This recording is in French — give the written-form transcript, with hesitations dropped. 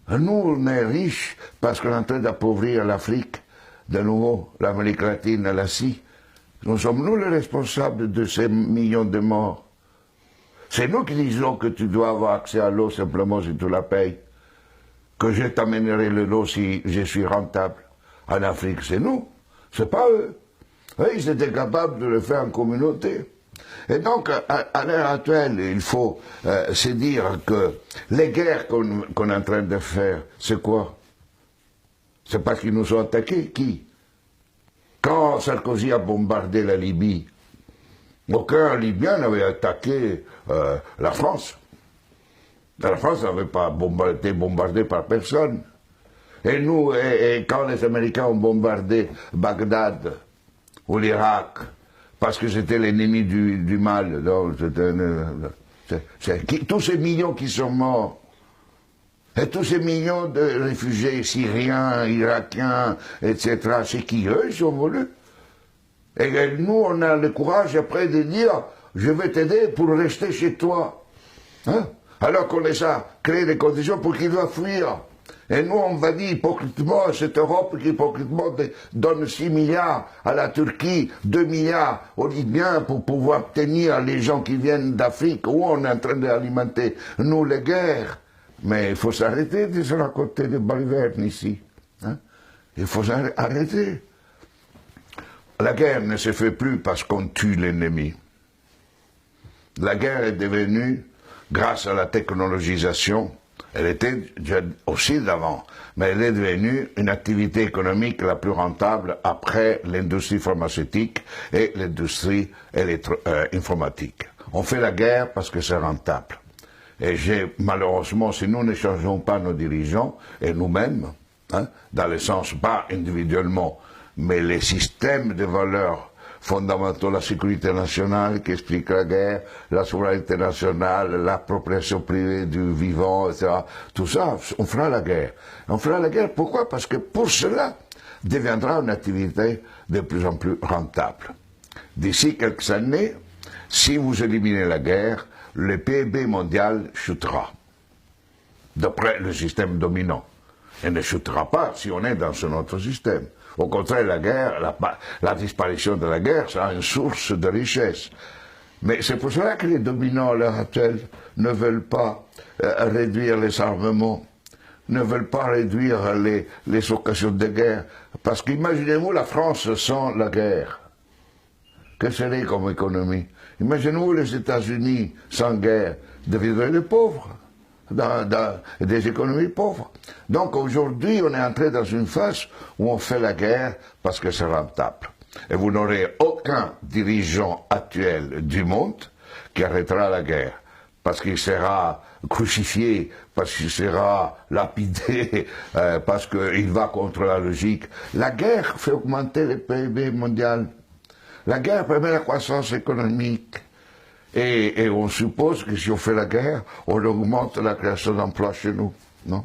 Nous, on est riches parce qu'on est en train d'appauvrir l'Afrique, de nouveau, l'Amérique latine, l'Asie. Nous sommes nous les responsables de ces millions de morts. C'est nous qui disons que tu dois avoir accès à l'eau simplement si tu la payes. Que je t'amènerai l'eau si je suis rentable. En Afrique, c'est nous, c'est pas eux. Eux, ils étaient capables de le faire en communauté. Et donc, à l'heure actuelle, il faut se dire que les guerres qu'on est en train de faire, c'est quoi? C'est parce qu'ils nous ont attaqués. Qui? Quand Sarkozy a bombardé la Libye, aucun Libyen n'avait attaqué la France. La France n'avait pas été bombardée par personne. Et nous, quand les Américains ont bombardé Bagdad ou l'Irak, parce que c'était l'ennemi du mal, donc tous ces millions qui sont morts, et tous ces millions de réfugiés syriens, irakiens, etc., c'est qui eux, ils ont voulu. Et nous, on a le courage après de dire, je vais t'aider pour rester chez toi. Hein? Alors qu'on les a créé les conditions pour qu'ils doivent fuir. Et nous, on va dire hypocritement à cette Europe qui hypocritement donne 6 milliards à la Turquie, 2 milliards aux Libyens pour pouvoir tenir les gens qui viennent d'Afrique, où on est en train d'alimenter, nous, les guerres. Mais il faut s'arrêter de se raconter des balivernes ici. Hein? Il faut s'arrêter. La guerre ne se fait plus parce qu'on tue l'ennemi. La guerre est devenue, grâce à la technologisation, elle était déjà aussi d'avant, mais elle est devenue une activité économique la plus rentable après l'industrie pharmaceutique et l'industrie informatique. On fait la guerre parce que c'est rentable. Et malheureusement, si nous ne changeons pas nos dirigeants, et nous-mêmes, hein, dans le sens pas individuellement, mais les systèmes de valeurs fondamentaux, la sécurité nationale qui explique la guerre, la souveraineté nationale, l'appropriation privée du vivant, etc. Tout ça, on fera la guerre. On fera la guerre, pourquoi? Parce que pour cela, deviendra une activité de plus en plus rentable. D'ici quelques années, si vous éliminez la guerre, le PIB mondial chutera, d'après le système dominant. Et ne chutera pas si on est dans ce autre système. Au contraire, la guerre, la disparition de la guerre sera une source de richesse. Mais c'est pour cela que les dominants à l'heure actuelle ne veulent pas réduire les armements, ne veulent pas réduire les occasions de guerre. Parce qu'imaginez-vous la France sans la guerre. Que serait comme économie? Imaginez-vous les États-Unis sans guerre, deviendraient des pauvres. Des économies pauvres. Donc aujourd'hui, on est entré dans une phase où on fait la guerre parce que c'est rentable. Et vous n'aurez aucun dirigeant actuel du monde qui arrêtera la guerre. Parce qu'il sera crucifié, parce qu'il sera lapidé, parce qu'il va contre la logique. La guerre fait augmenter le PIB mondial. La guerre permet la croissance économique. Et on suppose que si on fait la guerre, on augmente la création d'emplois chez nous, non?